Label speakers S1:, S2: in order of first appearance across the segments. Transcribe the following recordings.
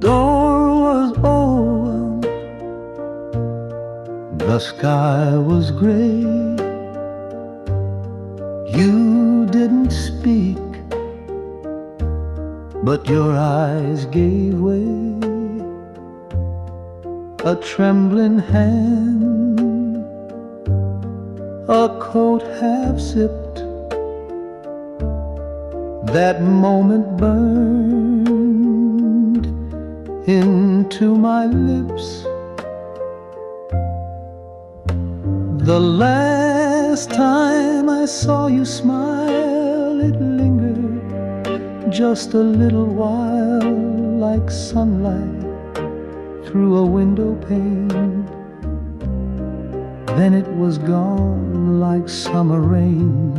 S1: door was open, the sky was gray. You didn't speak, but your eyes gave way. A trembling hand, a coat half zipped. That moment burned into my lips. The last time I saw you smile, it lingered just a little while, like sunlight through a window pane. Then it was gone like summer rain.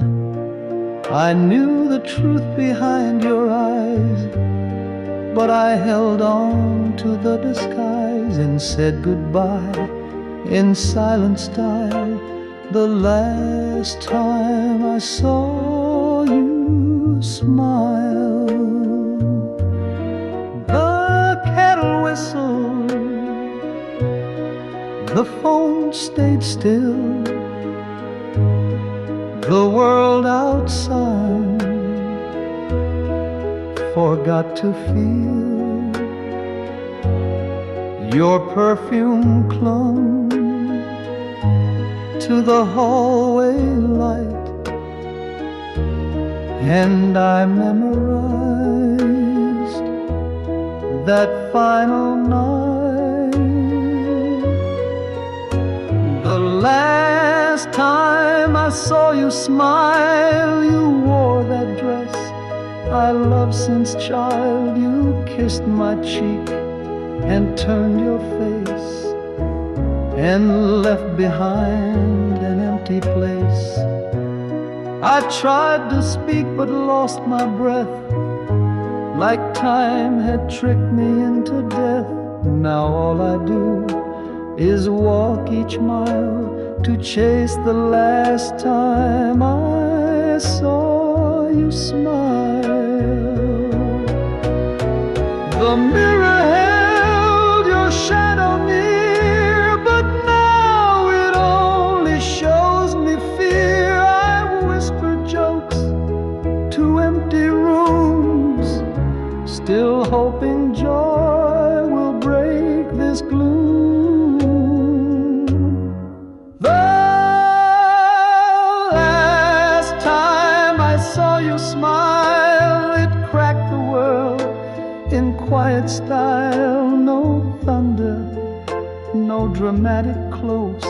S1: I knew the truth behind your eyes, but I held on to the disguise and said goodbye in silent style. The last time I saw you smile. The kettle whistled, the phone stayed still. The world outside forgot to feel. Your perfume clung to the hallway light, and I memorized that final night. The last time I saw you smile, you wore that dress I loved since child. You kissed my cheek and turned your face and left behind an empty place. I tried to speak but lost my breath, like time had tricked me into death. Now all I do is walk each mile to chase the last time I saw you smile. The mirror held your shadow near, but now it only shows me fear. I whisper jokes to empty rooms, still hoping joy will break this gloom. The last time I saw you smile, it cracked the world in quiet style. No thunder, no dramatic close,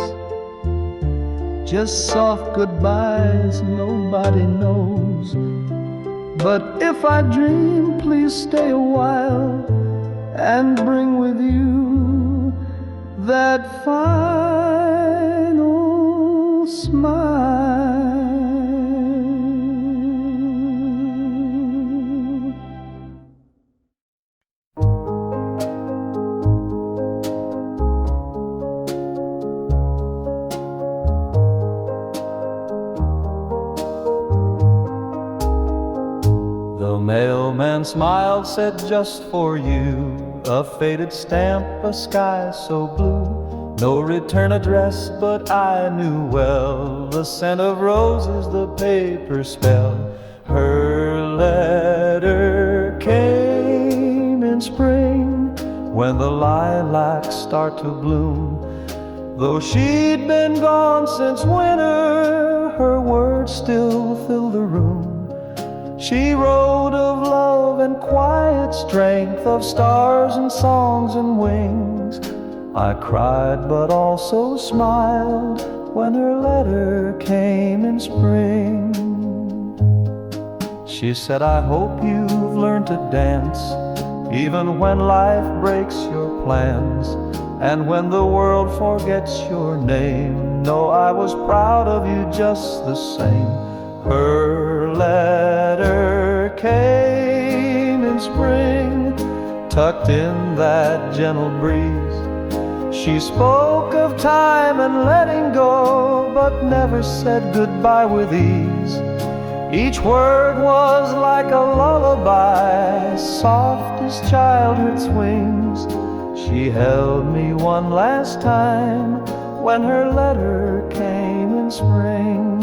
S1: just soft goodbyes nobody knows. But if I dream, please stay a while and bring with you that final smile. The mailman smiled, said just for you, a faded stamp, a sky so blue. No return address, but I knew well the scent of roses, the paper spell. Her letter came in spring, when the lilacs start to bloom. Though she'd been gone since winter, her words still fill the room. She wrote of love and quiet strength, of stars and songs and wings. I cried but also smiled when her letter came in spring. She said, I hope you've learned to dance, even when life breaks your plans, and when the world forgets your name. No, I was proud of you just the same. Her letter came in spring, tucked in that gentle breeze. She spoke of time and letting go, but never said goodbye with ease. Each word was like a lullaby, soft as childhood's wings. She held me one last time when her letter came in spring.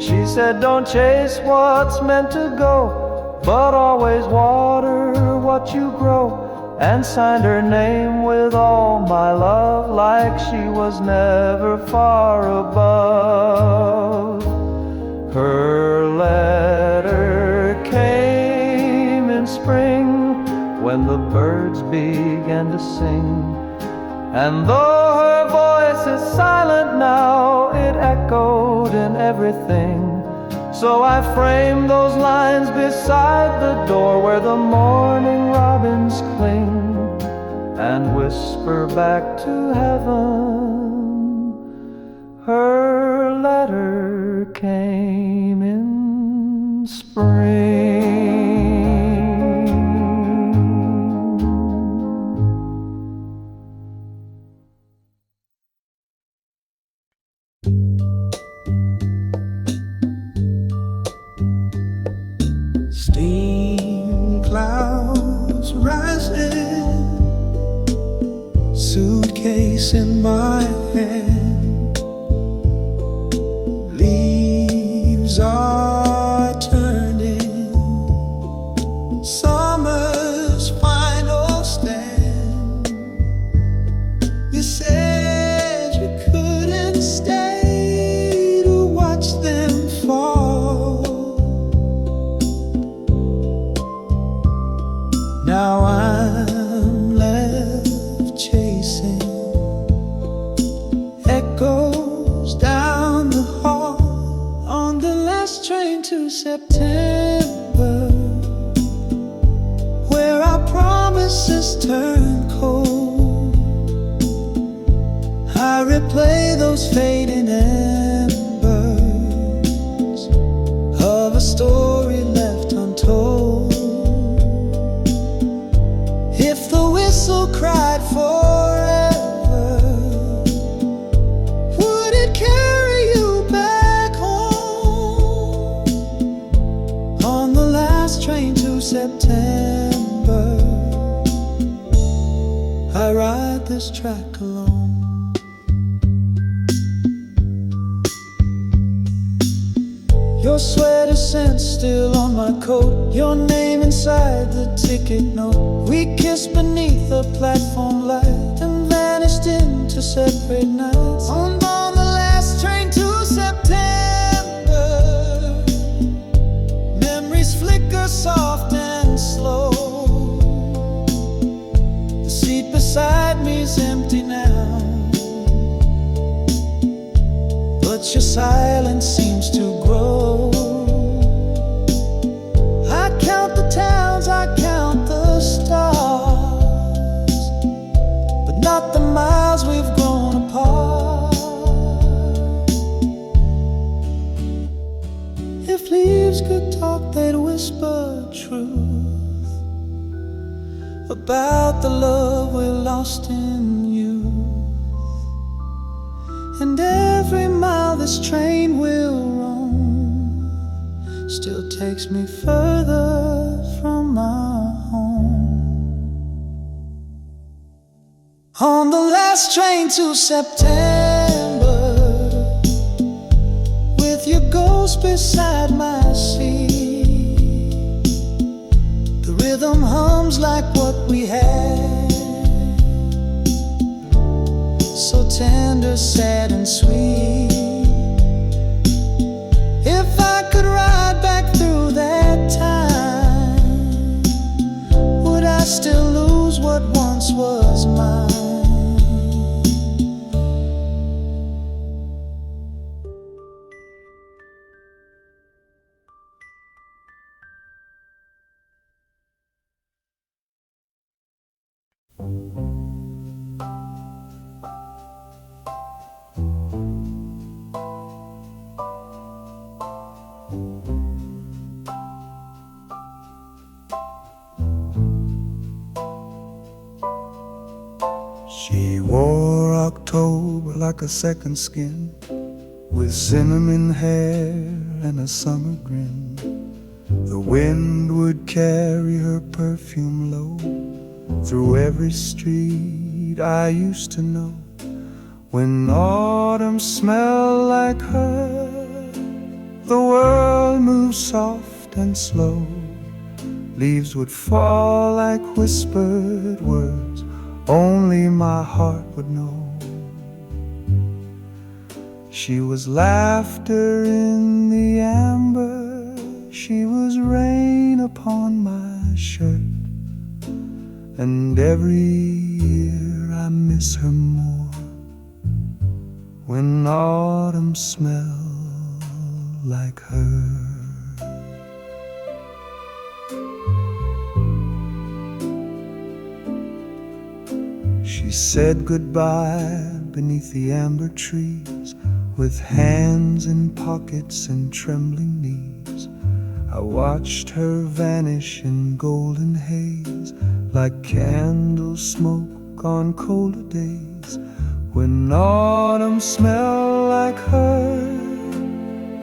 S1: She said, don't chase what's meant to go, but always water what you grow, and signed her name with all my love, like she was never far above. Her letter came in spring when the birds began to sing, and though her voice is silent now, it echoed in everything. So I framed those lines beside the door where the morning robins cling, and whisper back to heaven, her letter came in spring.
S2: Steam clouds rising, suitcase in my hand, leaves are turning, summer's final stand. You said you couldn't stay to watch them fall. Now I'm left chasing echoes down the hall on the last train to September, where our promises turn cold. I replay those fading embers of a story left untold. If the whistle cried forever, would it carry you back home? On the last train to September, I ride this track alone. Your sweater scent still on my coat, your name inside the ticket note. We kissed beneath a platform light and vanished into separate nights. On the last train to September, memories flicker soft and slow. The seat beside me's empty now, but your silence seems to grow. I count the towns, I count the stars, but not the miles we've grown apart. If leaves could talk, they'd whisper truth about the love we lost in youth. And every mile this train will roam still takes me further from my home. On the last train to September, with your ghost beside my seat, the rhythm hums like what we had, so tender, sad and sweet. If I could ride back through that time, would I still lose what once was mine? She wore October like a second skin, with cinnamon hair and a summer grin. The wind would carry her perfume low through every street I used to know. When autumn smelled like her, the world moved soft and slow. Leaves would fall like whispered words only my heart would know. She was laughter in the amber, she was rain upon my shirt, and every year I miss her more when autumn smelled like her. She said goodbye beneath the amber trees, with hands in pockets and trembling knees. I watched her vanish in golden haze, like candle smoke on colder days. When autumn smelled like her,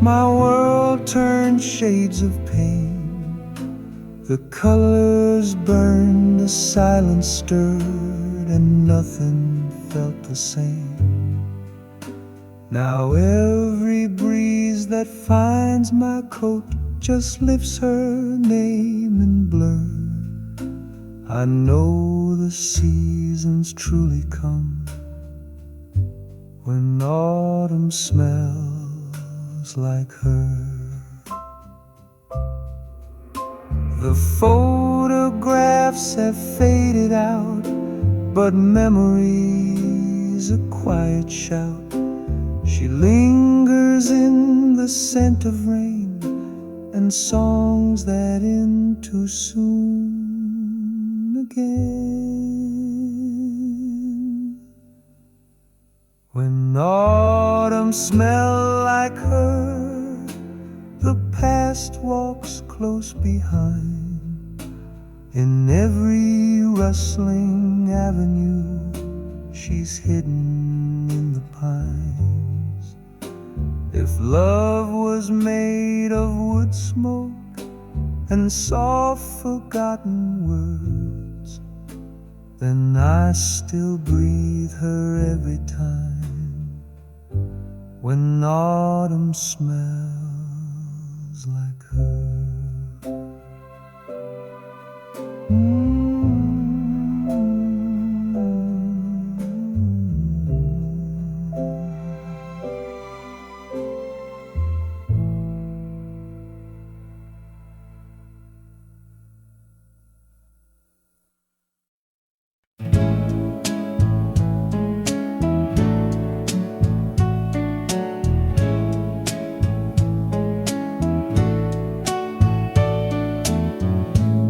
S2: my world turned shades of pain. The colors burned, the silence stirred, and nothing felt the same. Now every breeze that finds my coat just lifts her name in blur. I know the seasons truly come when autumn smells like her. The photographs have faded out, but memory's a quiet shout. She lingers in the scent of rain and songs that end too soon again. When autumn smells like her, the past walks close behind. In every rustling avenue, she's hidden in the pines. If love was made of wood smoke and soft forgotten words, then I still breathe her every time when autumn smells like her.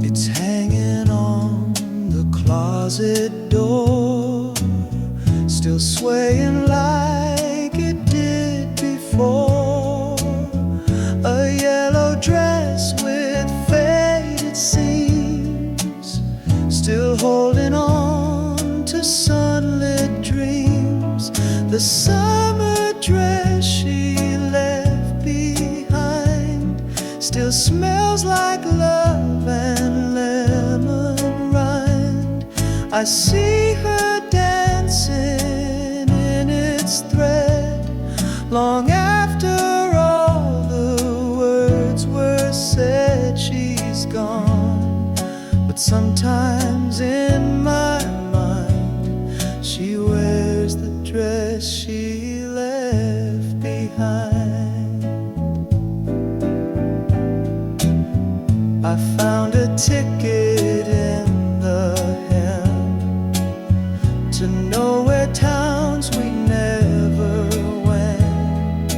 S2: It's hanging on the closet door, still swaying like it did before. A yellow dress with faded seams, still holding on to sunlit dreams. The summer dress she left behind still smells like love and lemon rind. I see her dancing in its thread long after all the words were said. She's gone, but sometimes in my mind she wears the dress she left behind. I found a ticket in the hem to nowhere, towns we never went.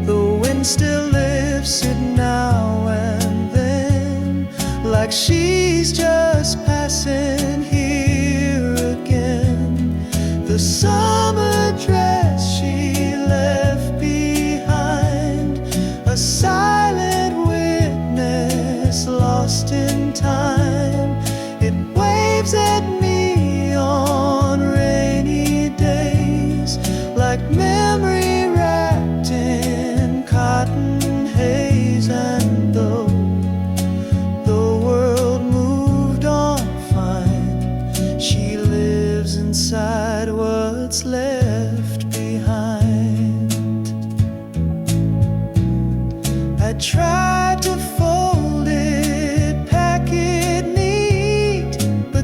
S2: The wind still lifts it now and then, like she's just passing here again. The summer dress she left behind, a silent witness lost in time. It waves at me on rainy days, like memory wrapped in cotton haze.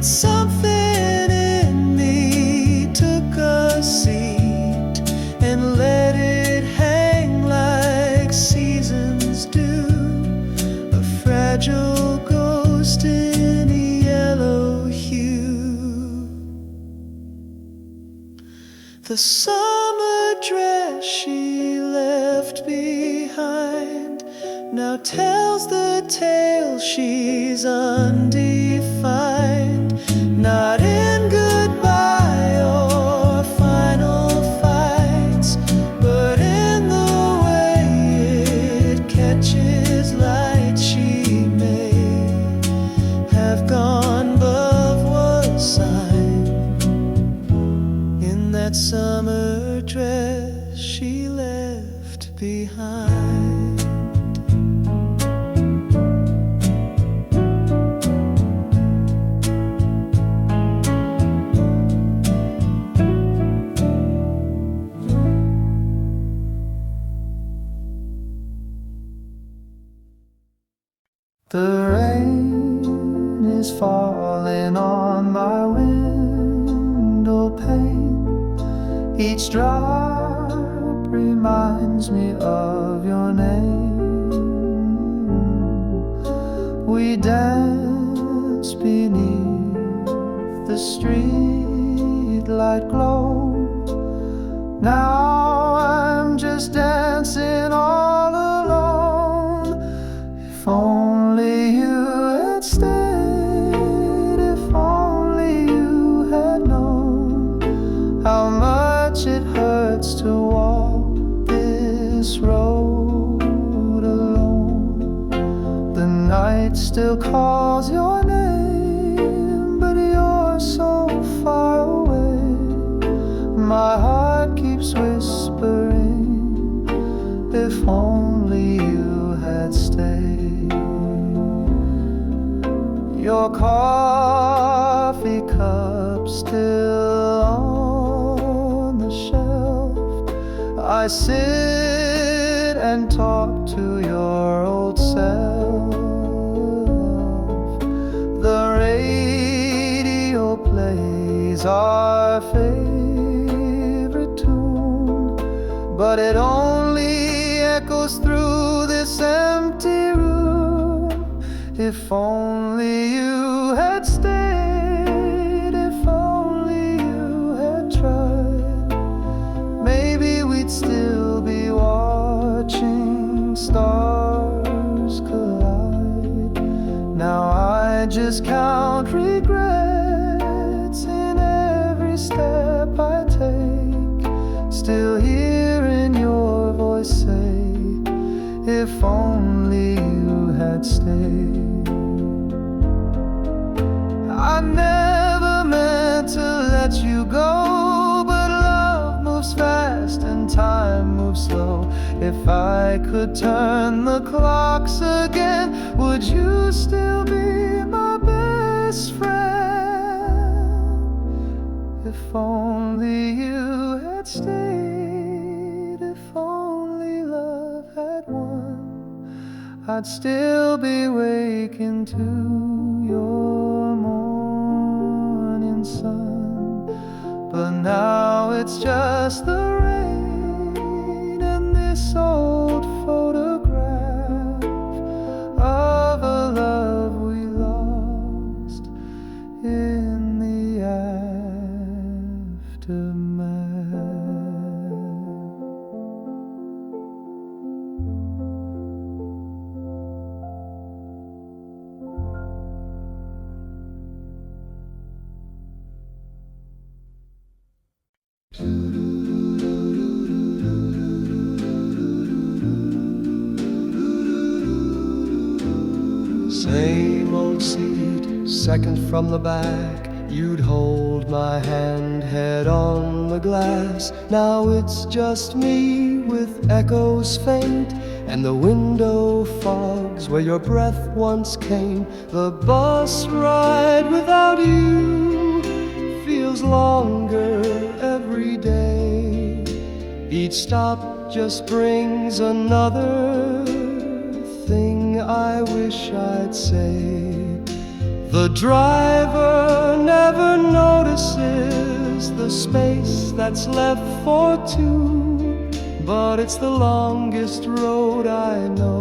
S2: but something in me took a seat and let it hang like seasons do, a fragile ghost in a yellow hue. The summer dress she left behind now tells the tale she's undefined, not in goodbye or final fights, but in the way it catches light. She may have gone, but was signed in that summer dress she left behind.
S1: The rain is falling on my window pane. Each drop reminds me of your name. We dance beneath the streetlight glow. Now I'm just dancing all alone. If only you had stayed, if only you had known how much it hurts to walk this road alone. The night still calls your name, but you're so far away. My heart keeps whispering, if only you had stayed. Your coffee cup still on the shelf. I sit and talk to your old self. The radio plays our favorite tune, but it only echoes through this empty room. If only you had stayed, if only you had tried, maybe we'd still be watching stars collide. Now I just count regrets in every step I take, still hearing your voice say, if only you had stayed. I never meant to let you go, but love moves fast and time moves slow. If I could turn the clocks again, would you still be my best friend? If only you had stayed, if only love had won, I'd still be waking to your morning sun. But now it's just the rain and this old photograph of a love we lost in the aftermath. Same old seat, second from the back. You'd hold my hand, head on the glass. Now it's just me with echoes faint, and the window fogs where your breath once came. The bus ride without you feels longer every day. Each stop just brings another thing I wish I'd say. The driver
S2: never notices the space that's left for two, but it's the longest road I know,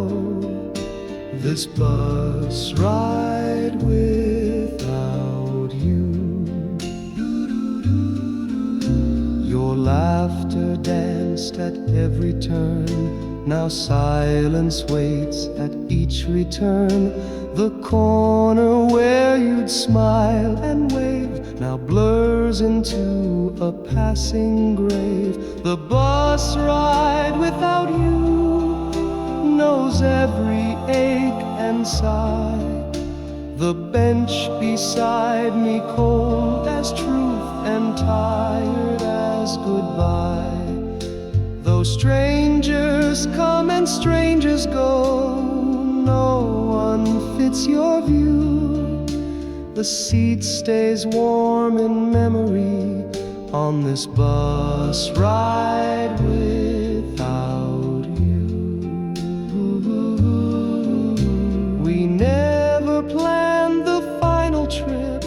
S2: this bus ride without you. Your laughter danced at every turn, now silence waits at each return. The corner where you'd smile and wave now blurs into a passing grave. The bus ride without you knows every ache and sigh. The bench beside me cold as truth and tired as goodbye. Though strangers come and strangers go, no one fits your view. The seat stays warm in memory on this bus ride without you. We never planned the final trip.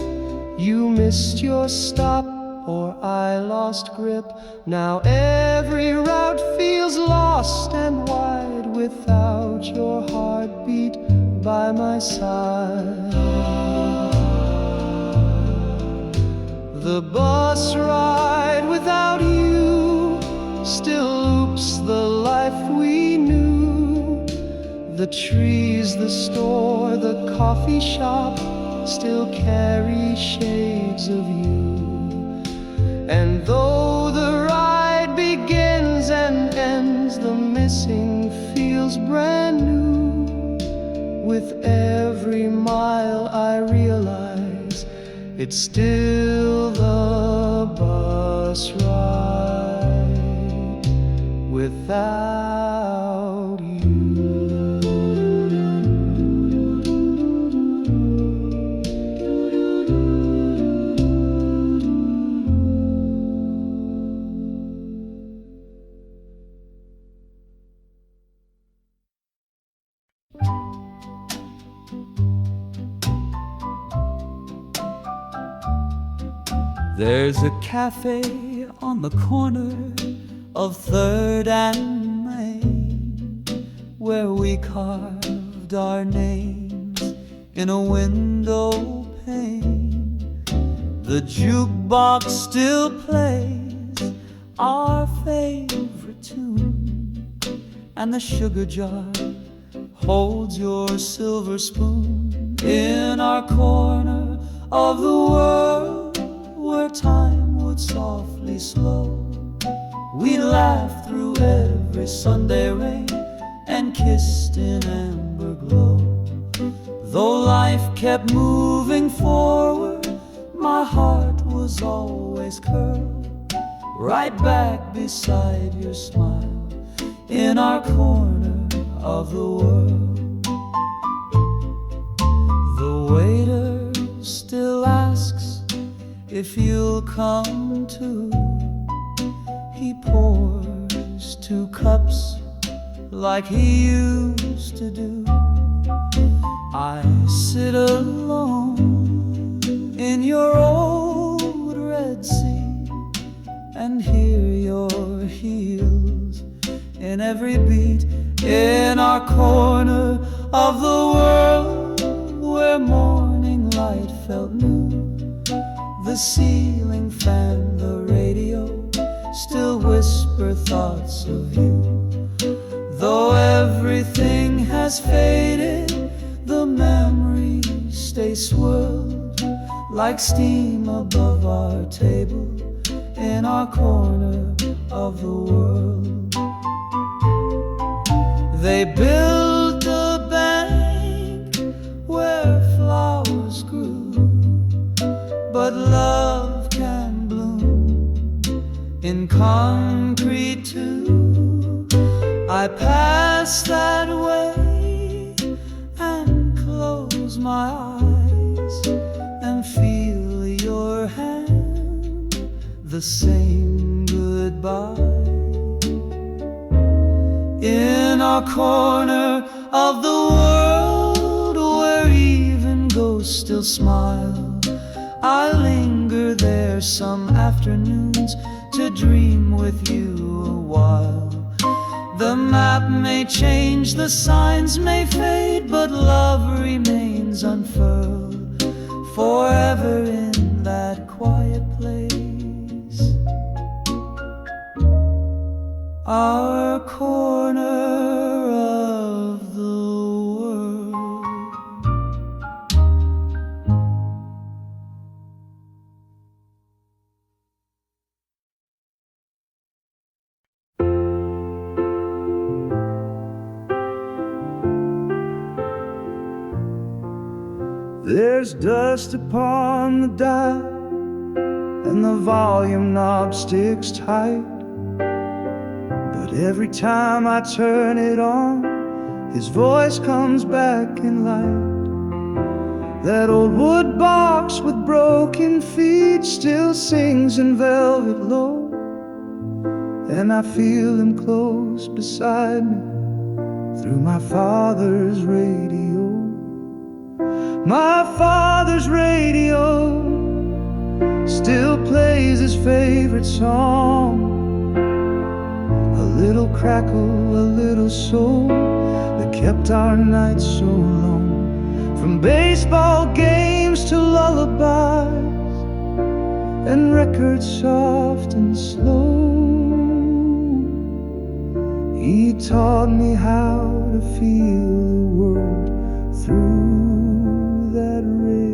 S2: You missed your stop or I lost grip. Now every route feels lost and wide without your heartbeat by my side. The bus ride without you still loops the life we knew. The trees, the store, the coffee shop still carry shades of you. And though the ride begins and ends, the missing feels brand new. With every mile I realize it's still the bus ride without you.
S1: There's a cafe on the corner of 3rd and Main, where we carved our names in a window pane. The jukebox still plays our favorite tune, and the sugar jar holds your silver spoon. In our corner of the world, where time would softly slow, we laughed through every Sunday rain and kissed in amber glow. Though life kept moving forward, my heart was always curled right back beside your smile in our corner of the world. The waiter still asks if you'll come too. He pours 2 cups like he used to do. I sit alone in your old red seat and hear your heels in every beat. In our corner of the world, where morning light felt new, the ceiling fan, the radio still whisper thoughts of you. Though everything has faded, the memories stay swirled like steam above our table in our corner of the world. They built a bank where flowers grew, but love can bloom in concrete too. I pass that way and close my eyes and feel your hand, the same goodbye. In our corner of the world, where even ghosts still smile,
S2: I linger there some afternoons to dream with you a while. The map may change, the signs may fade, but love remains unfurled forever in that quiet place, our corner of the world.
S1: There's dust upon the dial, and the volume knob sticks tight. But every time I turn it on, his voice comes back in light. That old wood box with broken feet still sings in velvet low, and I feel him close beside me through my father's radio. My father's radio still plays his favorite song, a little crackle, a little soul that kept our nights so long. From baseball games to lullabies and records soft and slow, he taught me how to feel the world through that radio.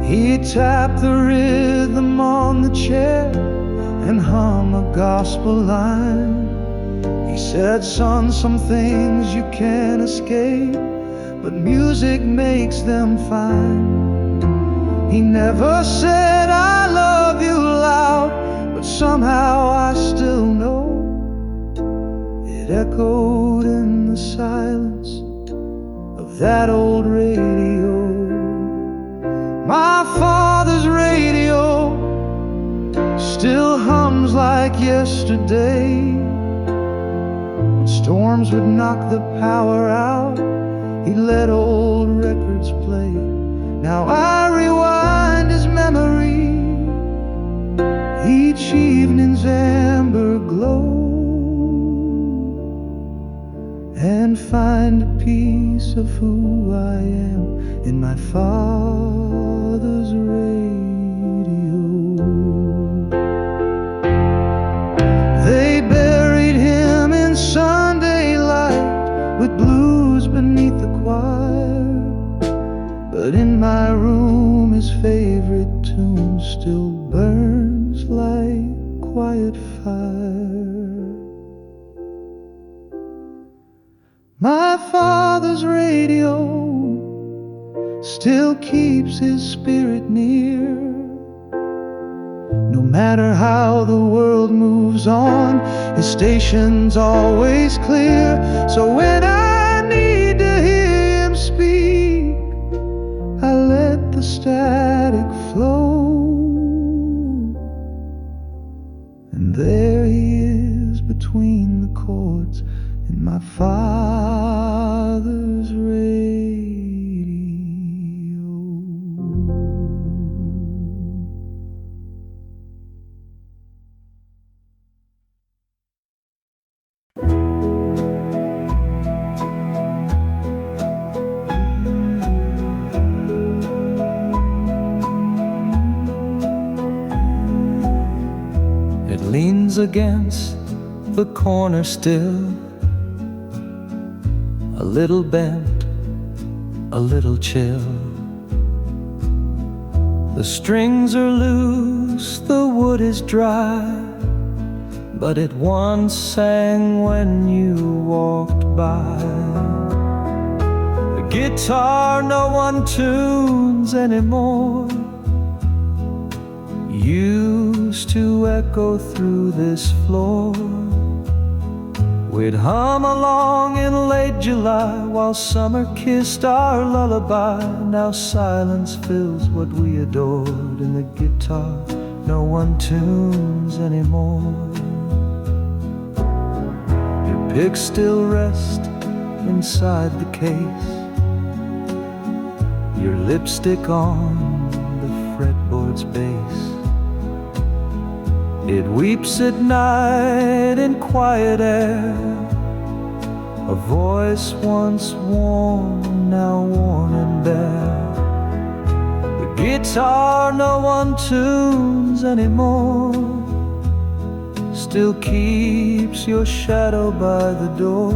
S1: He'd tap the rhythm on the chair and hum a gospel line. He said, son, some things you can't escape, but music makes them fine. He never said I love you loud, but somehow I still know it echoed in the silence of that old radio. My father's radio still hums like yesterday. When storms would knock the power out, he let old records play. Now I rewind his memory, each evening's amber glow, and find a piece of who I am in my father's radio. They buried him in Sunday light with blues beneath the choir, but in my room his favorite tune still burns like quiet fire. My father's radio still keeps his spirit near. No matter how the world moves on, his station's always clear. So when I need to hear him speak, I let the static flow, and there he is between the chords in my father's radio. It leans against the corner still, a little bent, a little chill. The strings are loose, the wood is dry, but it once sang when you walked by. The guitar no one tunes anymore, used to echo through this floor. We'd hum along in late July while summer kissed our lullaby. Now silence fills what we adored, and the guitar no one tunes anymore. picks still rest inside the case, your lipstick on the fretboard's base. It weeps at night in quiet air, a voice once warm, now worn and bare. The guitar no one tunes anymore, still keeps your shadow by the door.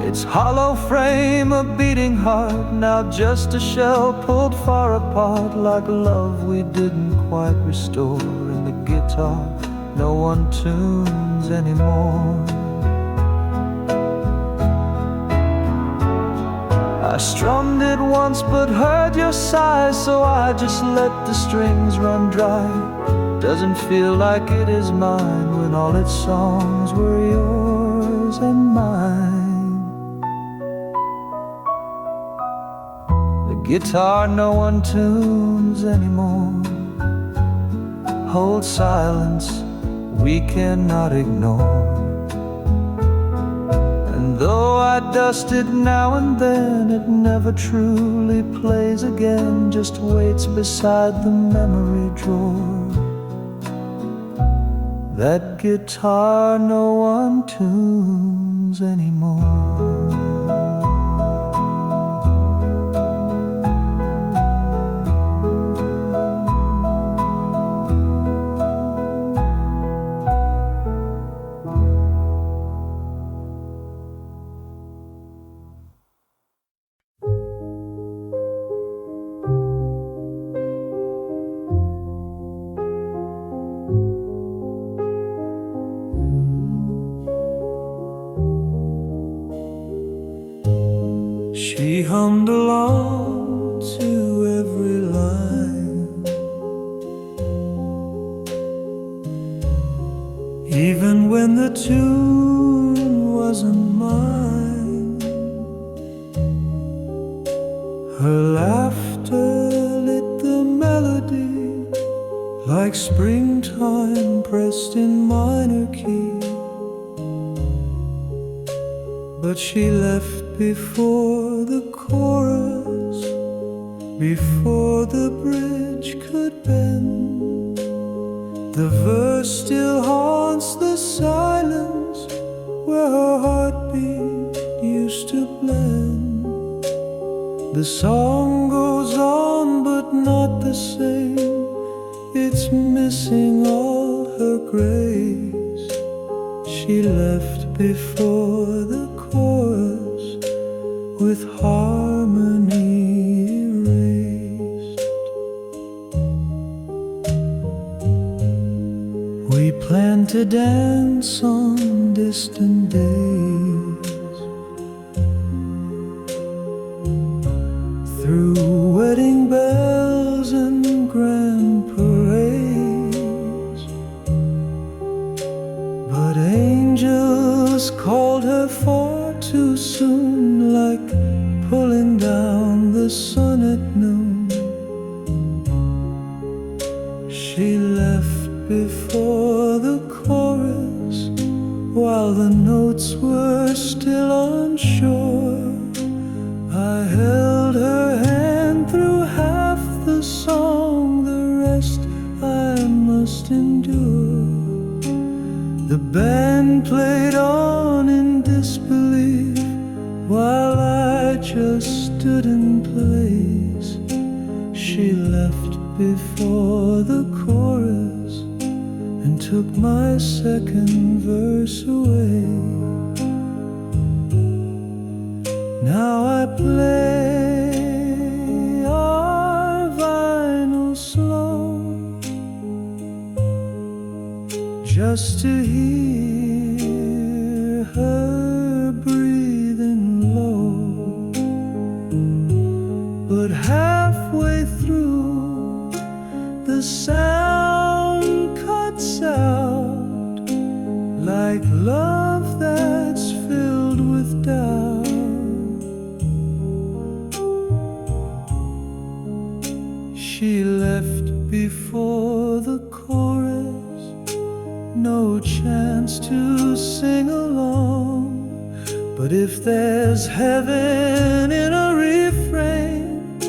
S1: Its hollow frame, a beating heart, now just a shell pulled far apart, like love we didn't quite restore. And the guitar no one tunes anymore. I strummed it once but heard your sighs, so I just let the strings run dry. Doesn't feel like it is mine when all its songs were yours and mine. The guitar no one tunes anymore, hold silence we cannot ignore. And though I dust it now and then, it never truly plays again, just waits beside the memory drawer. That guitar no one tunes anymore. She hummed along to every line, even when the tune wasn't mine. Her laughter lit the melody like springtime pressed in minor key. But she left before the chorus, before the bridge could bend. The verse still haunts the silence where her heartbeat used to blend. The song goes on but not the same, it's missing all her grace. She left before the chorus with harmony erased. We planned to dance on distant days, through wedding bells and grand parades. But angels called her far too soon, like pulling down the sun at noon. She left before the chorus, while the notes were still unsure. I held her hand through half the song, the rest I must endure. The band played on in disbelief, while I just stood in place. She left before the chorus and took my second verse away. Now I play our vinyl slow, just to hear her breathing low. But halfway through, the sound cuts out, like love that's filled with doubt. She left before the chorus, no chance
S2: friends to sing along. But if there's heaven in a refrain,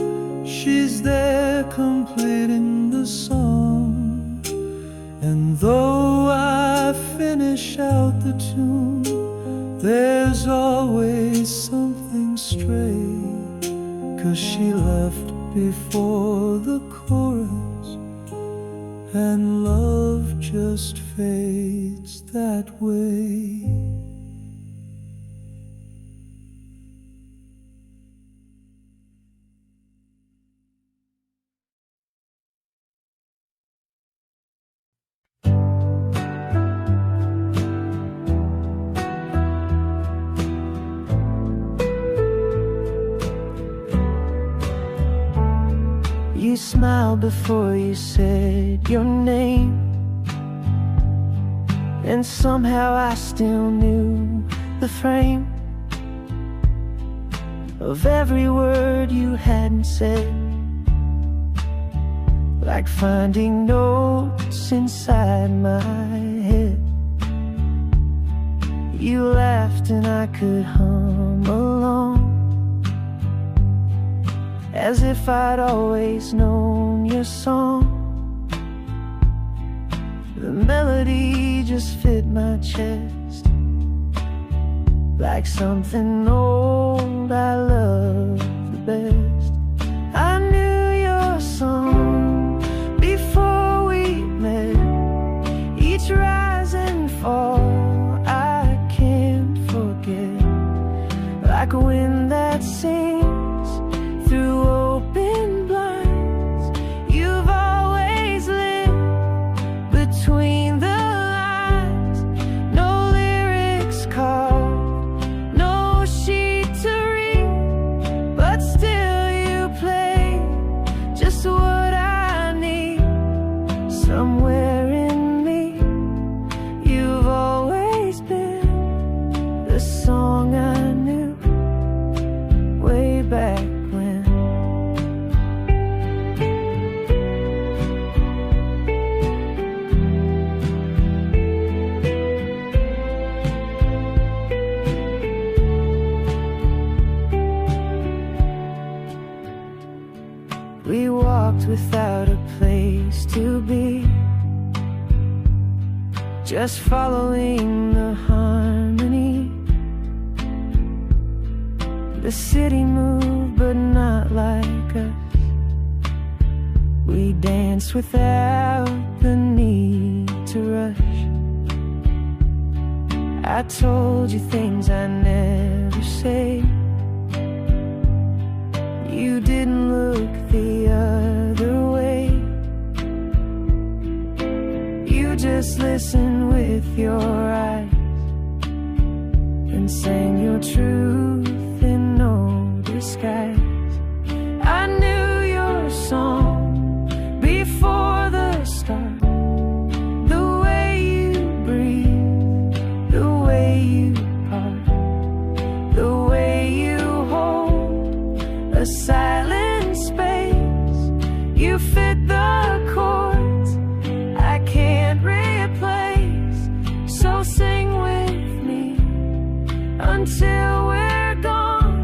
S2: she's there completing the song. And though I finish out the tune, there's always something stray, 'cause she left before the chorus, and love just fades that way. You smiled before you said your name, and somehow I still knew the frame of every word you hadn't said, like finding notes inside my head. You laughed and I could hum along, as if I'd always known your song. The melody just fit my chest, like something old I love the best. I knew your song before we met, each rise and fall I can't forget, like a wind that sings through open blinds. You've always lived between the lines, no lyrics carved, no sheet to read, but still you play just what I need. Somewhere in me, you've always been the song I knew way back. We walked without a place to be, just following the harmony. The city moved, but not like us. We danced without the need to rush. I told you things I never say. You didn't look the other way. You just listened with your eyes and sang your truth in no disguise. I knew your song before the start, the way you breathe, the way you part, the way you hold a silent space. You fit the chords I can't replace, so sing with me until we're gone.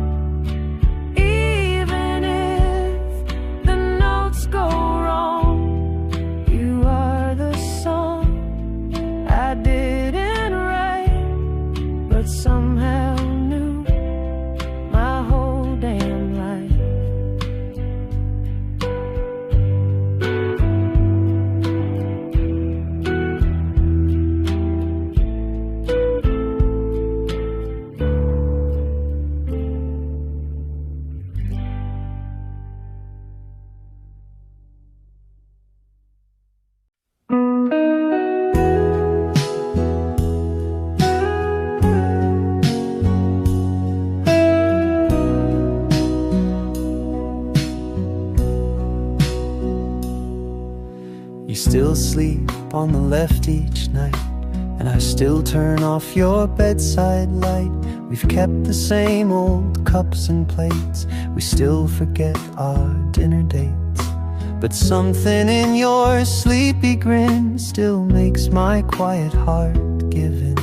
S2: Even if the notes go wrong, you are the song I didn't write, but somehow knew my whole damn life. You still sleep on the left each night, and I still turn off your bedside light. We've kept the same old cups and plates, we still forget our dinner dates. But something in your sleepy grin still makes my quiet heart give in.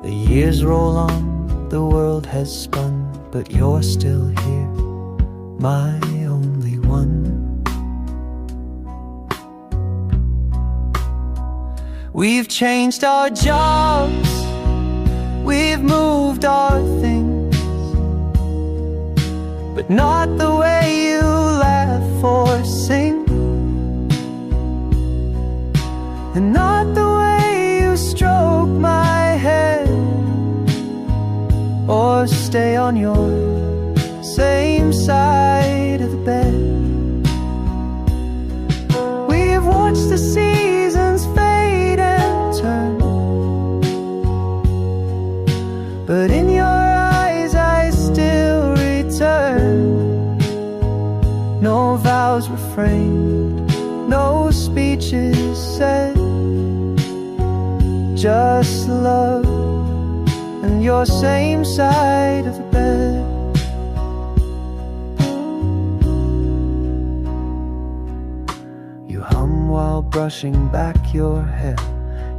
S2: The years roll on, the world has spun, but you're still here, my only one. We've changed our jobs, we've moved our things, but not the way you laugh or sing, and not the way you stroke my head or stay on your same side of the bed. We've watched the seasons fade and turn, but in your eyes I still return. No vows were framed, no speeches said, just love and your same side of the bed. You hum while brushing back your hair,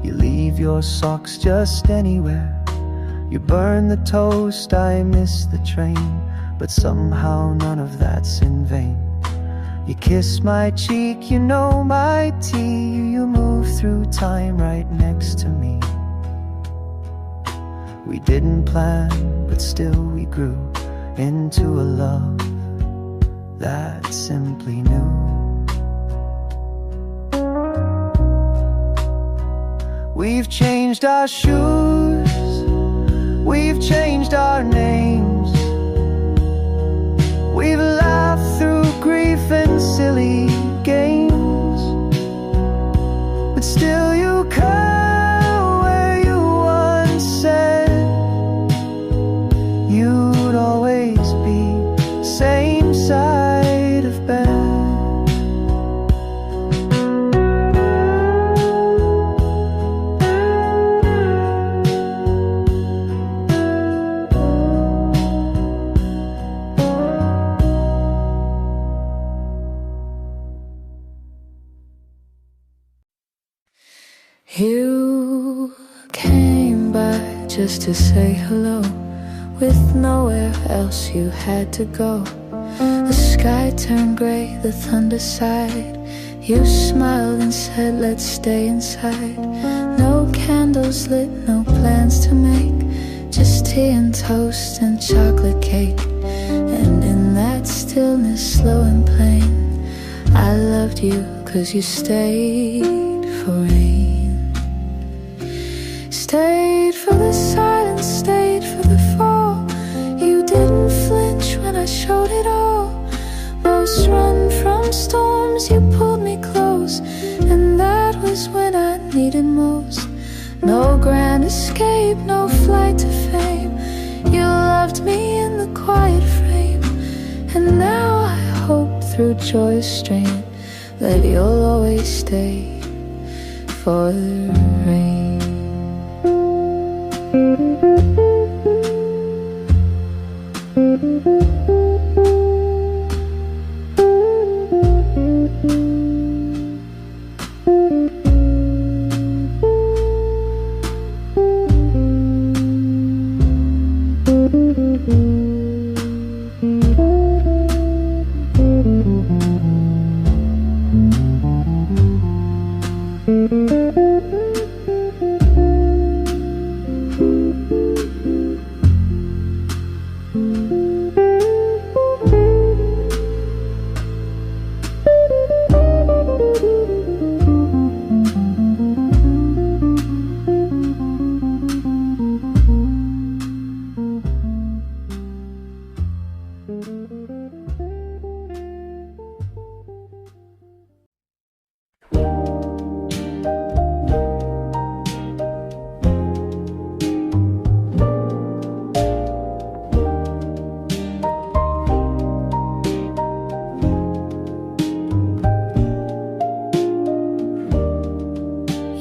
S2: you leave your socks just anywhere. You burn the toast, I miss the train, but somehow none of that's in vain. You kiss my cheek, you know my tea, you move through time right next to me. We didn't plan, but still we grew into a love that simply knew. We've changed our shoes, we've changed our names, we've laughed through grief and silly games, but still you curl where you once said you'd always be same side of bed.
S3: You came by just to say hello, with nowhere else you had to go. The sky turned grey, the thunder sighed. You smiled and said, let's stay inside. No candles lit, no plans to make, just tea and toast and chocolate cake. And in that stillness, slow and plain, I loved you 'cause you stayed for rain. Stayed for the silence, stayed for the fall. You didn't flinch when I showed it all. Most run from storms, you pulled me close, and that was when I needed most. No grand escape, no flight to fame, you loved me in the quiet frame. And now I hope through joyous strain that you'll always stay for the rain.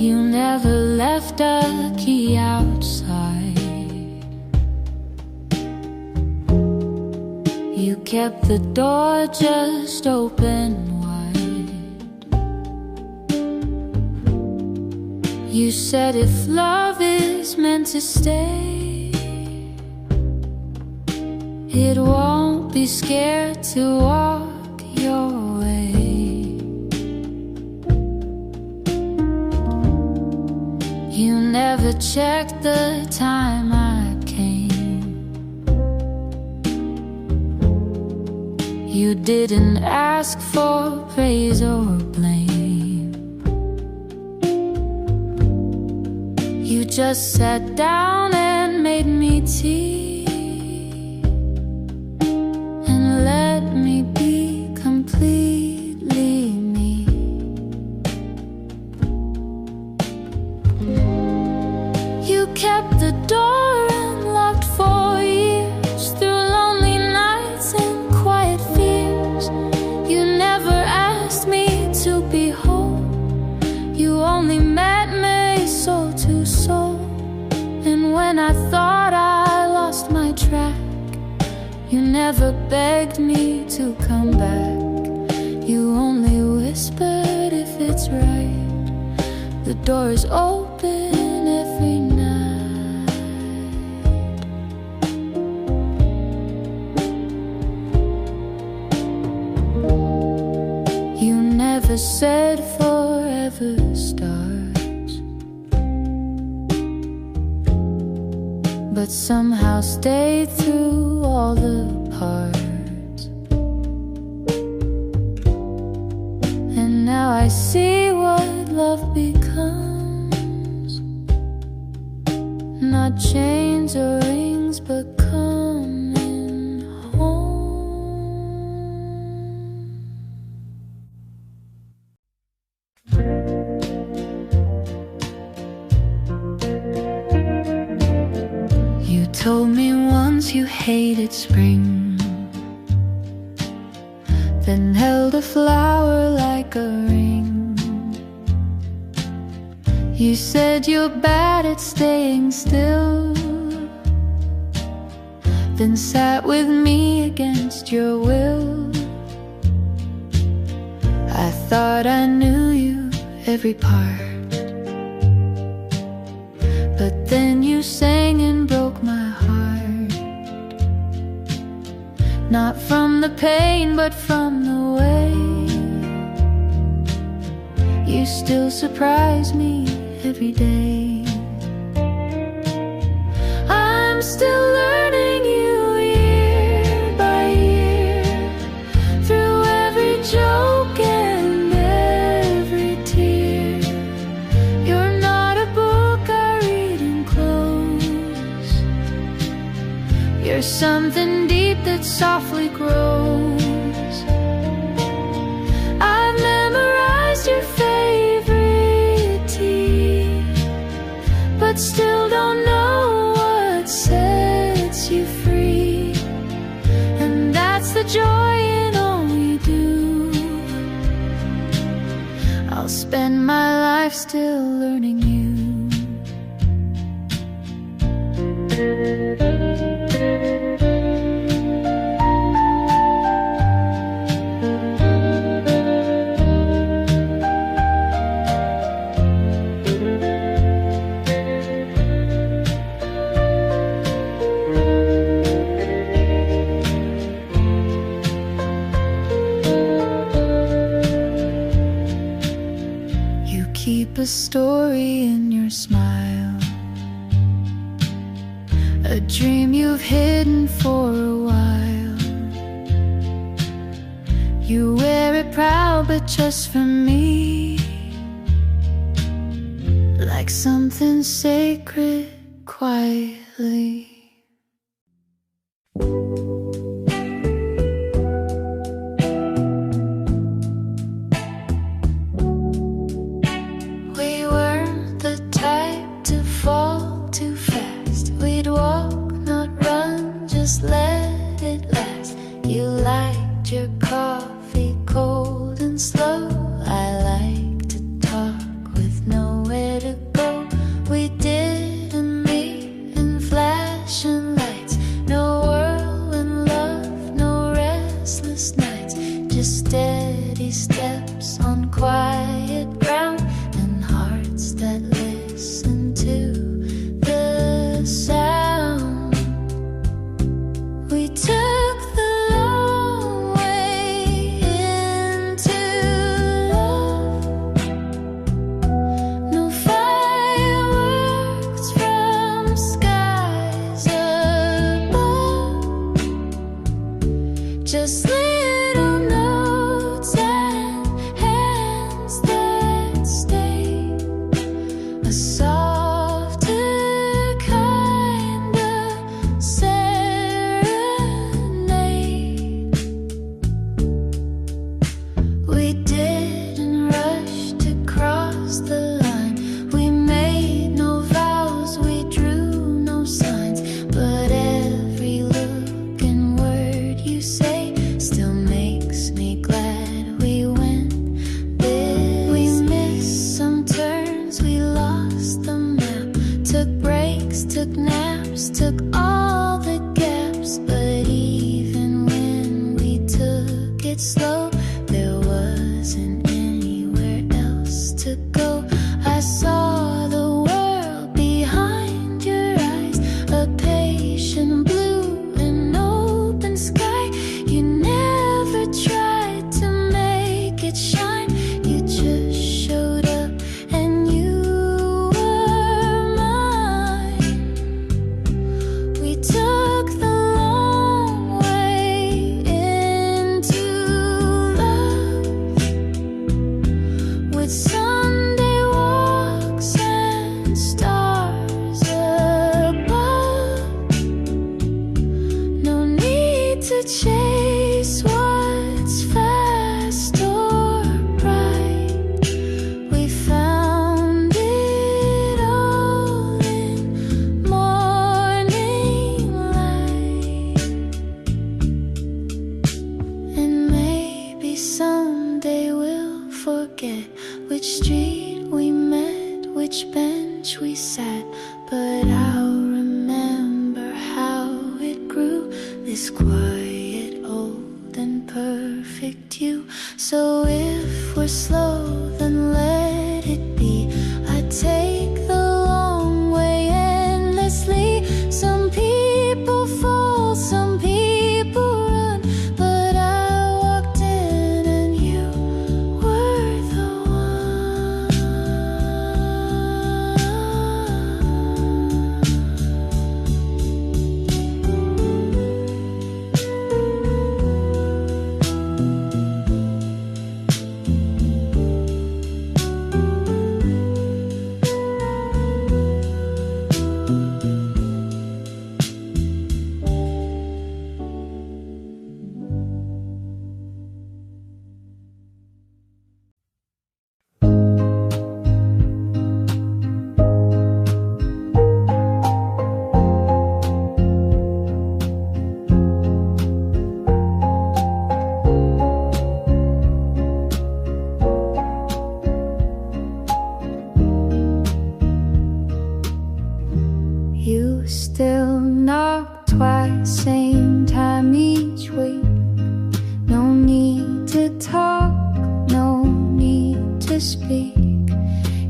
S3: You never left a key outside. You kept the door just open wide. You said if love is meant to stay, it won't be scared to walk your way. You never checked the time I came. You didn't ask for praise or blame. You just sat down and made me tea and let me be completely me. You kept the door unlocked for years, through lonely nights and quiet fears. You never asked me to be whole. You only met me soul to soul. And when I thought I lost my track, you never begged me to come back. You only whispered if it's right. The door is open every night. You never said forever starts, but somehow stayed through all the parts. And now I see what love becomes, not chains or rings, but coming home. You told me once you hated spring, then held a flower like a ring. You said you're bad at staying still, then sat with me against your will. I thought I knew you, every part, but then you sang and broke my heart. Not from the pain, but from the way you still surprise me every day. I'm still learning you year by year, through every joke and every tear. You're not a book I read and close. You're something deep that softly grows. I've memorized your favorite tea, but still don't know what sets you free. And that's the joy in all we do. I'll spend my life still learning you. Keep a story in your smile, a dream you've hidden for a while. You wear it proud, but just for me, like something sacred quietly. Let it last. You liked your coffee cold and slow. I like to talk with nowhere to go. We didn't meet in flashing lights. No whirlwind love, no restless nights. Just steady steps on quiet ground and hearts that live breaks, took naps, took all the gaps. But even when we took it slow, there wasn't anywhere else to go. I saw the world behind your eyes, a patient blue and open sky. You never tried to make it shine, you just showed up and you were mine. We took the long way into love, with Sunday walks and stars above. No need to chase what's fast or bright. We found it all in morning light. And maybe someday we'll forget which street we met, which bench we sat. But I'll remember how it grew, this quiet, old and perfect you. So if we're slow, then let it be. I take the long way endlessly. Some people fall, some people run, but I walked in and you were the one. You still knock twice, same time each week. No need to talk, no need to speak.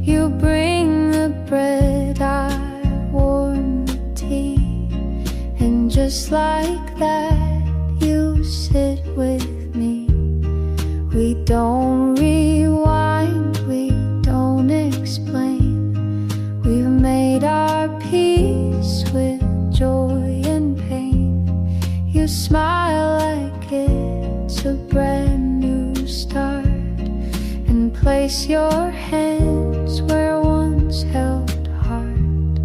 S3: You bring the bread, I warm the tea. And just like that, you sit with me. We don't rewind, we don't explain. We've made our peace with joy and pain. You smile like it's a brand new start, and place your hands where once held heart.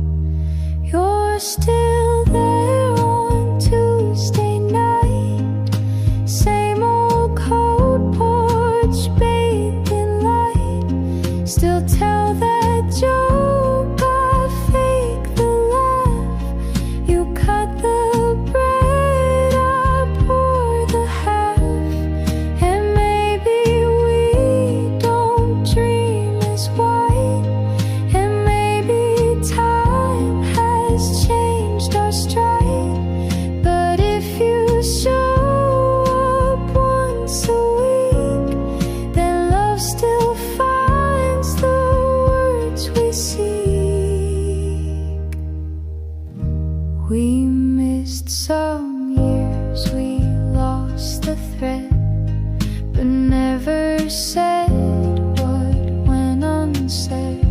S3: You're still there on Tuesday night, same old cold porch bathed in light. Still tell that joke, I fake the laugh. You cut the bread, I pour the half. And maybe we don't dream as white, and maybe time has changed our stride. But if you show up once a week, then love still finds the words we seek. We missed some years, we lost the thread, but never said what went unsaid.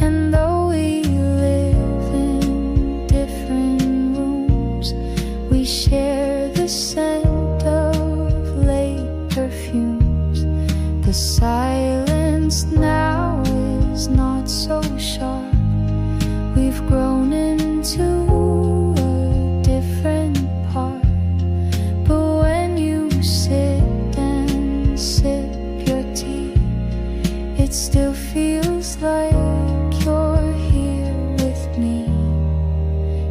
S3: And though we live in different rooms, we share the scent of late perfumes. The silence now is not so sharp. We've grown into a different part. But when you sit and sip your tea, it still feels like you're here with me.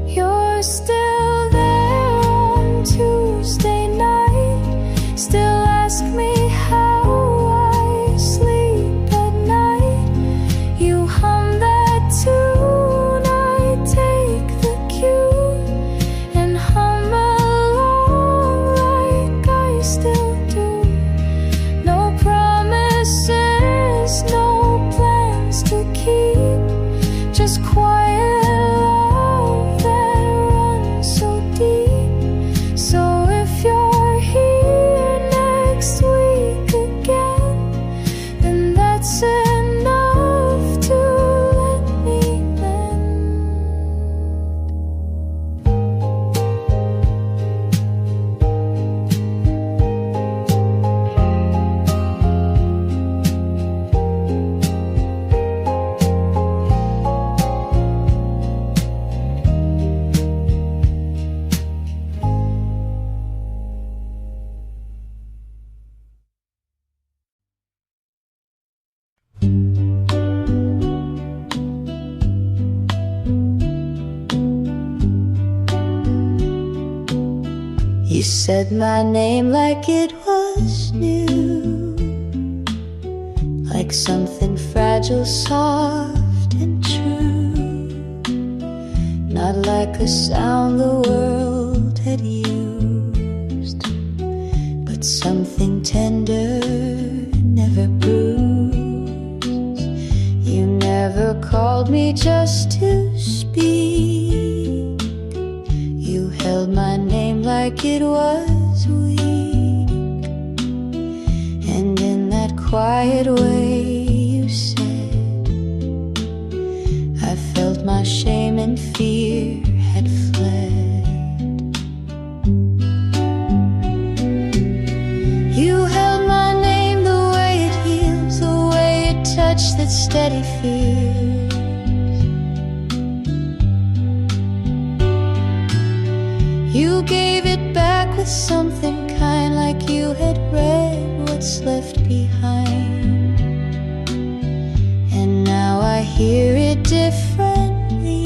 S3: You're still there on Tuesday night, still ask me how I sleep at night. You hum that tune I take You said my name like it was new, like something fragile, soft and true, not like a sound the world had used, but something tender, never bruised. You never called me just to speak. You held my name like it was weak, and in that quiet way you said, I felt my shame and fear had fled. You held my name the way it heals, the way it touched that steady fear. You gave it back with something kind, like you had read what's left behind. And now I hear it differently.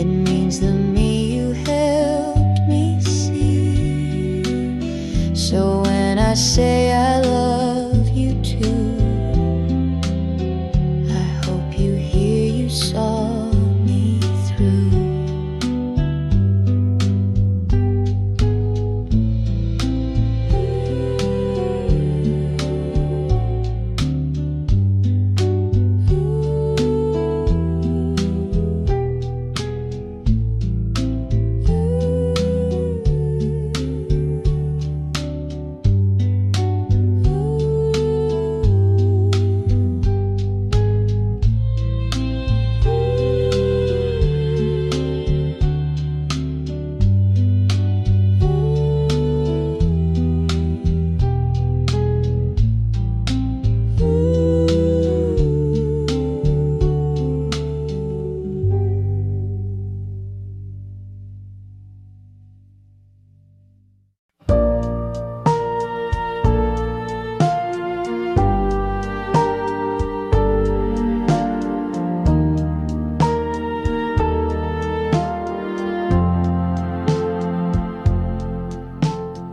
S3: It means the me you helped me see. So when I say I love you too, I hope you hear you saw me through.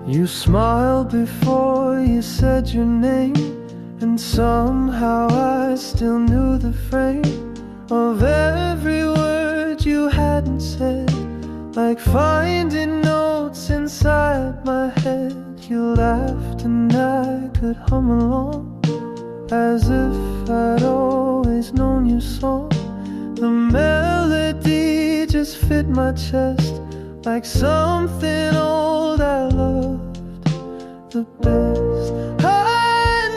S2: You smiled before you said your name, and somehow I still knew the frame of every word you hadn't said, like finding notes inside my head. You laughed and I could hum along, as if I'd always known your song. The melody just fit my chest, like something old I loved the best. I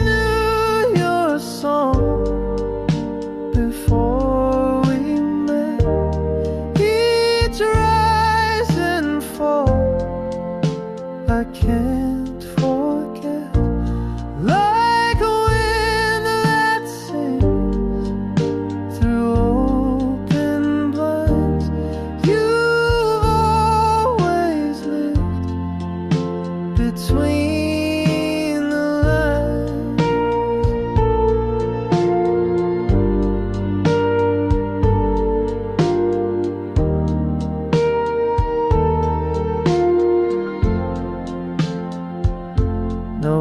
S2: knew your song before we met. Each rise and fall I can't forget, like a wind that sings through open blinds. You've always lived between the lines. No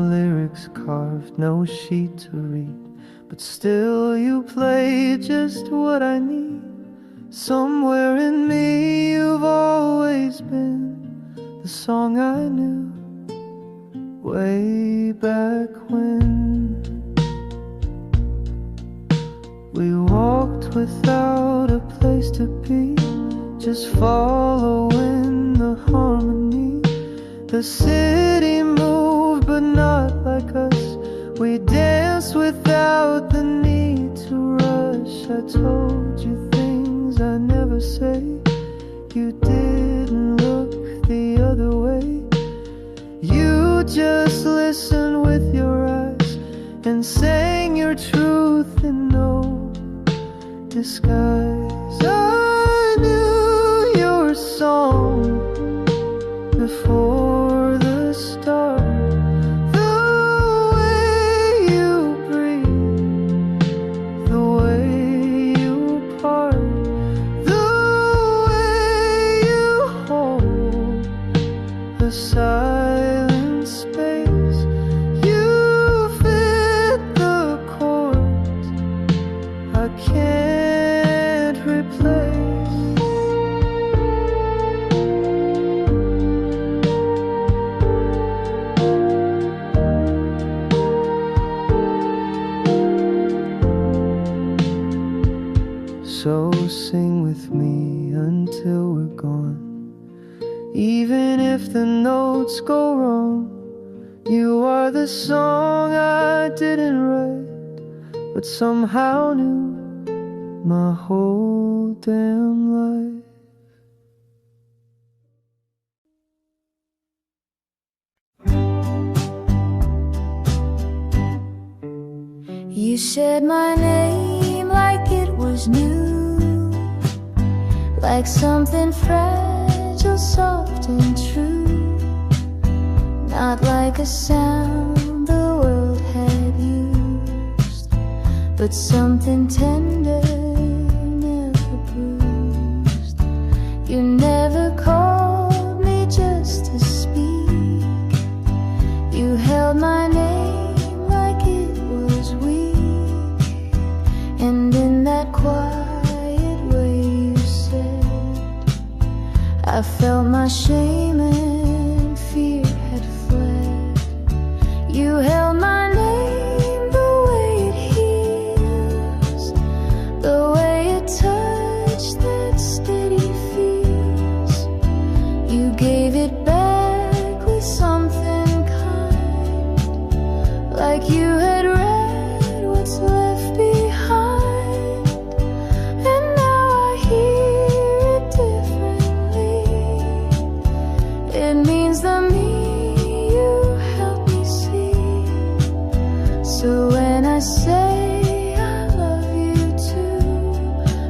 S2: lyrics carved, no sheet to read, but still you play just what I need. Somewhere in me you've always been the song I knew way back when. We walked without a place to be, just following the harmony. The city moved but not like us. We danced without the need to rush. I told you things I never say. You didn't look the other way. You just listened with your eyes and sang your truth in no disguise. I knew your song before the start. The way you breathe, the way you part, the way you hold with me until we're gone. Even if the notes go wrong, you are the song I didn't write, but somehow knew my whole damn life.
S3: You said my name like it was new, like something fragile, soft and true, not like a sound the world had used, but something tender, never bruised. You never called me just to speak. You held my name like it was weak, and in that quiet way you said, I felt my shame and fear had fled. You held my name the way it heals, the way it touched that steady feels. You gave it back with something kind, like you had read what's left behind. And now I hear it differently. It means the me you helped me see. So when I say I love you too,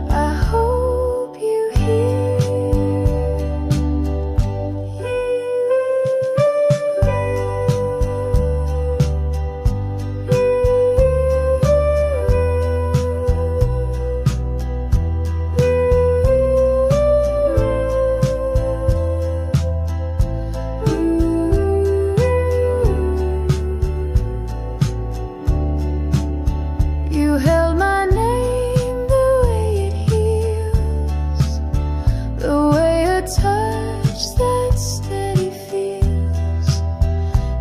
S3: I hope you You held my name the way it heals, the way a touch that steady feels.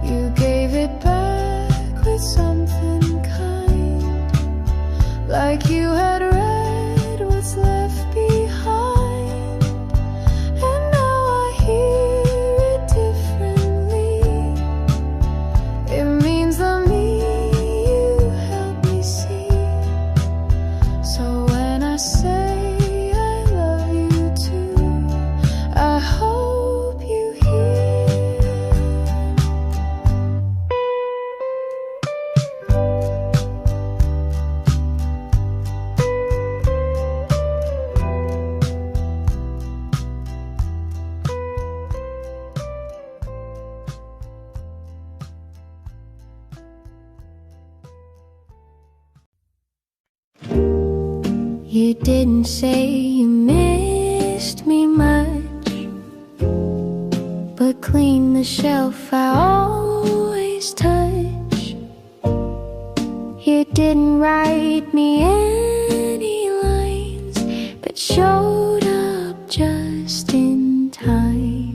S3: You gave it back with something kind, like you had read what's left behind. And now I hear it differently. It means the me you helped me see. So when I say I love you too, I hope you hear. You didn't say you missed me much, but clean the shelf I always touch. You didn't write me any lines, but showed up just in time.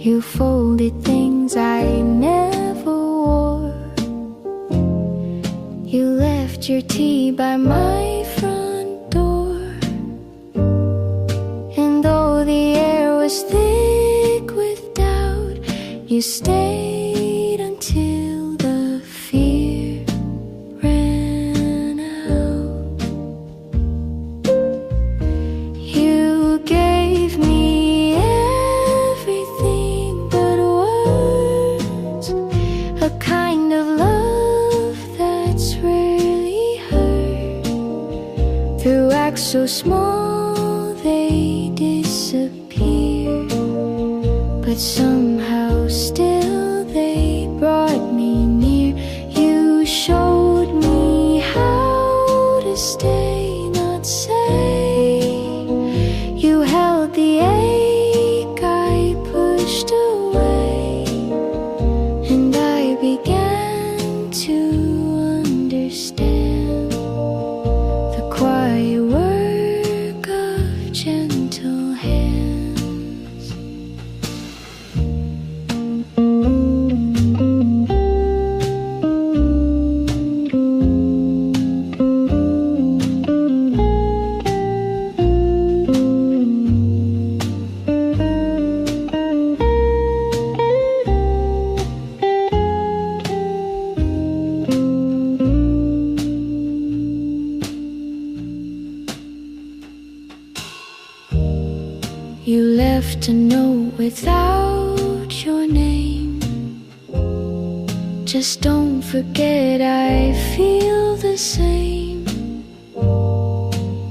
S3: You folded things I never wore. You left your tea by my front door. And though the air was thick with doubt, you stayed until the fear ran out. You gave me everything but words, a kind of love that's rarely heard. Through acts so small they disappear, but somehow still they brought me near. You showed me how to stay, not say. You held the ache I pushed away, and I began to understand the quiet work of gentle hands. enough to know without your name. Just don't forget I feel the same.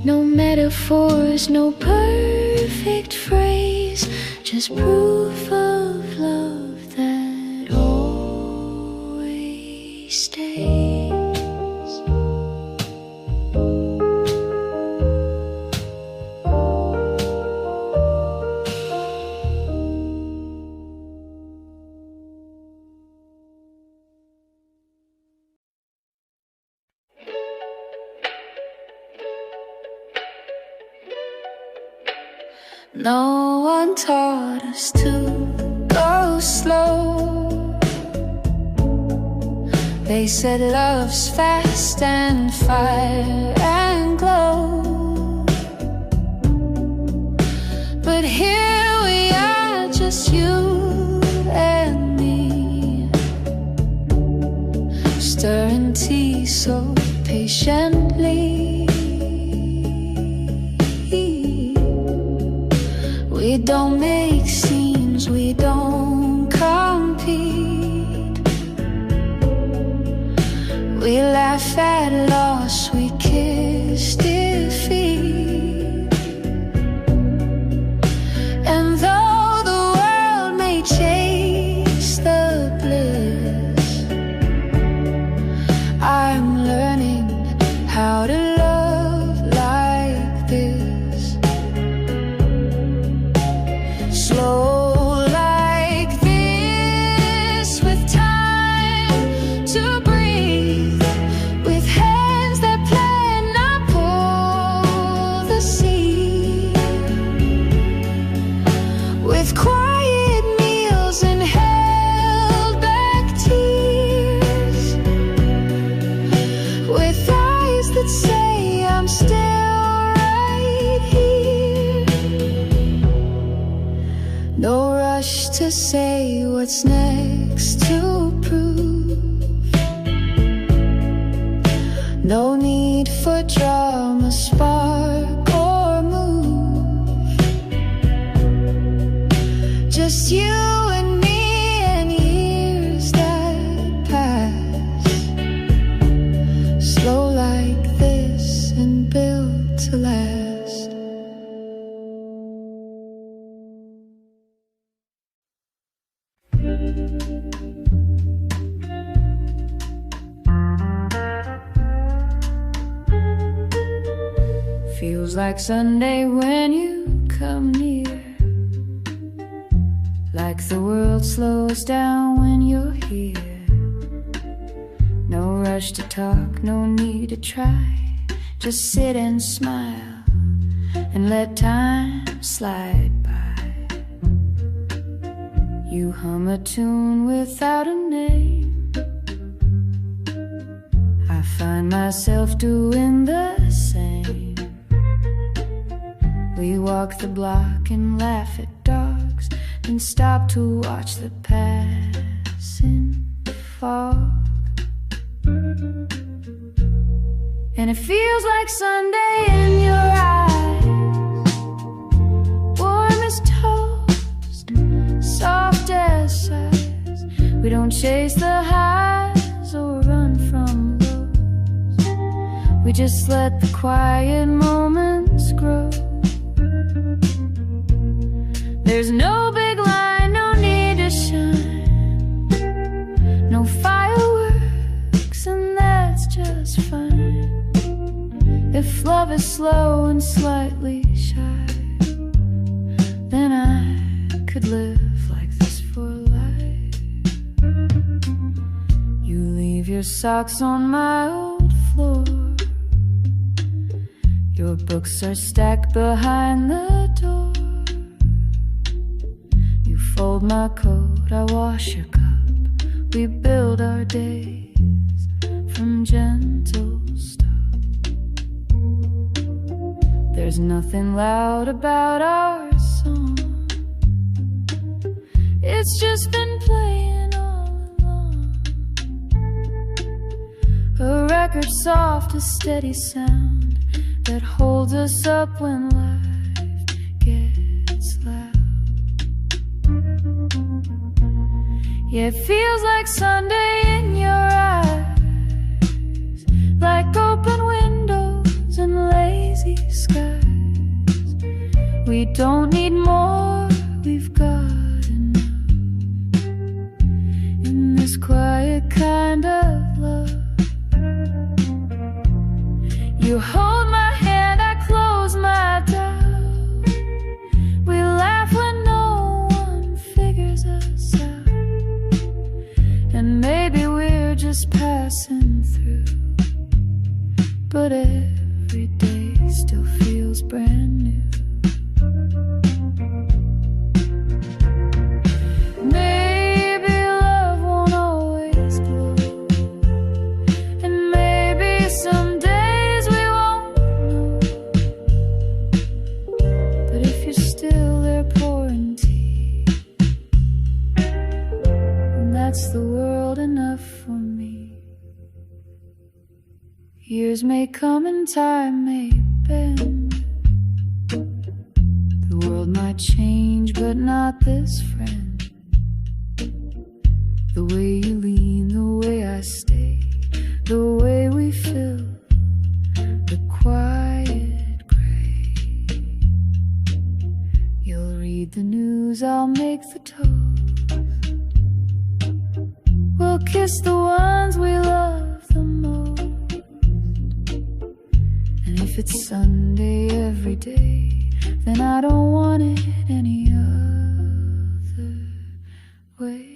S3: No metaphors, no perfect phrase, just proof of love that always stays. No one taught us to go slow. They said love's fast and fire and glow. But here we are, just you and me, stirring tea so patiently. We don't make scenes, we don't compete. We laugh at loss, we kiss defeat. And though the world may chase the bliss, I'm learning how to love like this. Slow like this, with time to breathe, with hands that plan, not pull the sea, with quiet meals and held back tears, with eyes that say I'm still right here. No rush to say what's next to prove. No need for drama, spark or move. Just you and me and years that pass. Slow like this and built to last. Feels like Sunday when you come near, like the world slows down when you're here. No rush to talk, no need to try. Just sit and smile and let time slide by. You hum a tune without a name. I find myself doing the same. We walk the block and laugh at dogs, then stop to watch the passing fog. And it feels like Sunday in your eyes, warm as toast, soft as sighs. We don't chase the highs or run from lows. We just let the quiet moments grow. There's no big line, no need to shine, no fireworks, and that's just fine. If love is slow and slightly shy, then I could live like this for life. You leave your socks on my old floor. Your books are stacked behind the door. You fold my coat, I wash your cup. We build our days from gentle stuff. There's nothing loud about our song. It's just been playing all along. A record soft, a steady sound that holds us up when life gets loud. Yeah, it feels like Sunday in your eyes, like open windows and lazy skies. We don't need more, we've got enough in this quiet kind of love. You hold my hand, I close my doubt. We laugh when no one figures us out, and maybe we're just passing through, but every day still feels brand new. Maybe love won't always glow, and maybe some days we won't know, but if you're still there pouring tea, then that's the world enough for me. Years may come and time may bend, the world might change but not this friend. The way you lean, the way I stay, the way we fill the quiet gray. You'll read the news, I'll make the toast. We'll kiss the ones we love the most. And if it's Sunday every day, then I don't want it any other way.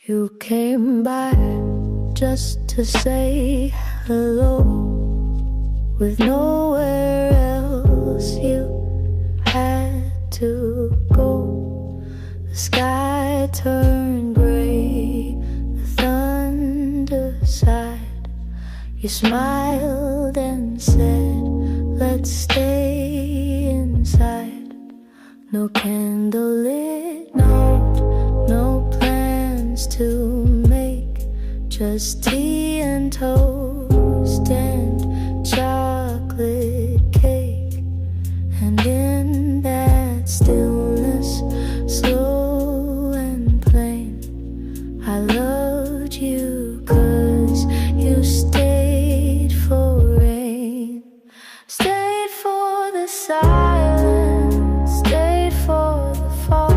S3: You came by just to say hello, with nowhere else you had to go. The sky turned gray, the thunder sighed. You smiled and said, let's stay inside. No candlelit note, no plans to make, just tea and toast and chocolate cake. And in that stillness, slow and plain, I loved you 'cause you stayed for rain, stayed for the silence, stayed for the fall.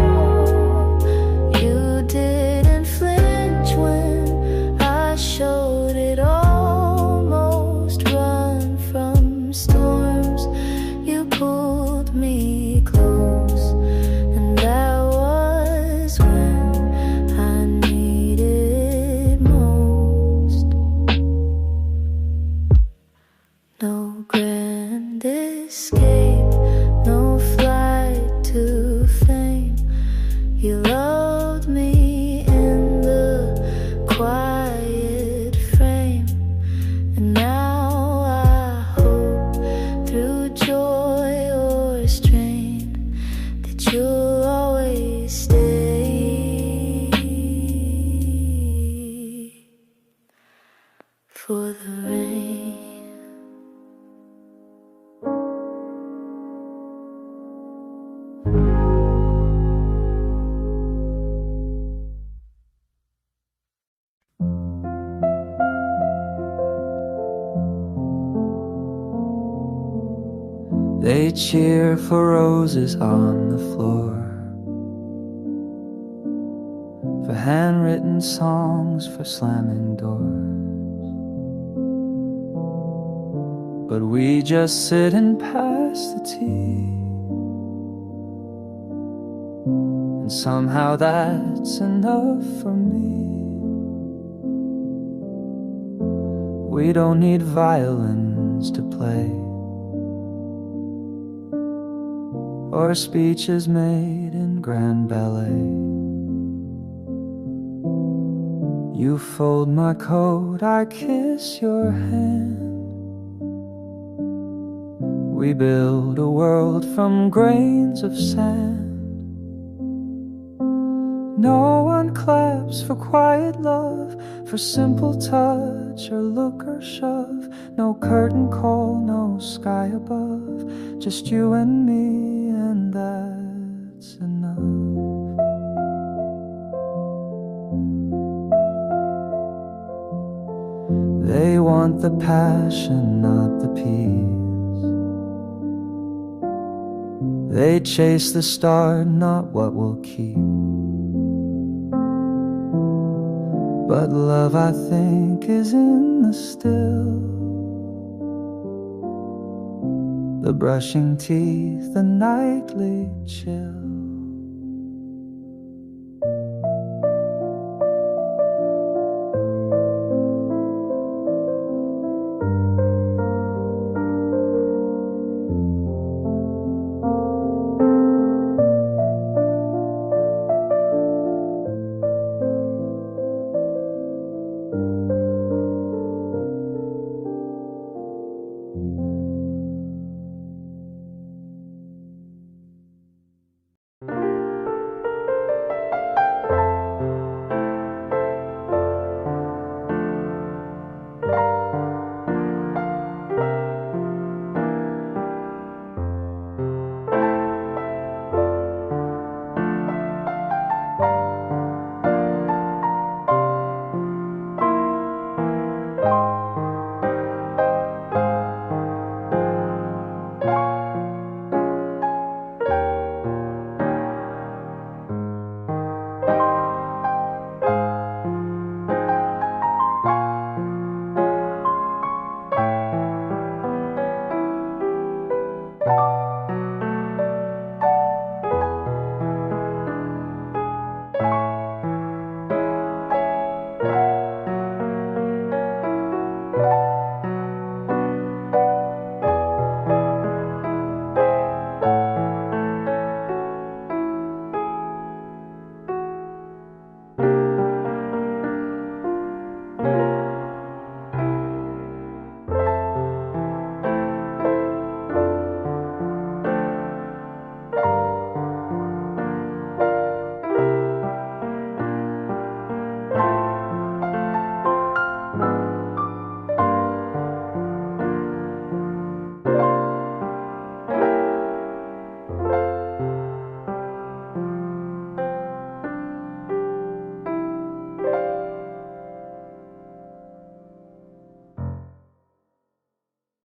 S3: You didn't flinch when I showed it, almost run from storms. You pulled me close, and that was when I needed most. No grand escape, no flight to fame. You loved me in the quiet frame, and now I hope through joy or strain that you'll always stay for the rain.
S1: They cheer for roses on the floor, for handwritten songs, for slamming doors. But we just sit and pass the tea, and somehow that's enough for me. We don't need violins to play, or speeches made in grand ballet. You fold my coat, I kiss your hand. We build a world from grains of sand.
S2: No one claps for quiet love, for simple touch or look or shove. No curtain call, no sky above, just you and me, and that's enough. They want the passion, not the peace. They chase the star, not what will keep. But love, I think, is in the still, the brushing teeth, the nightly chill.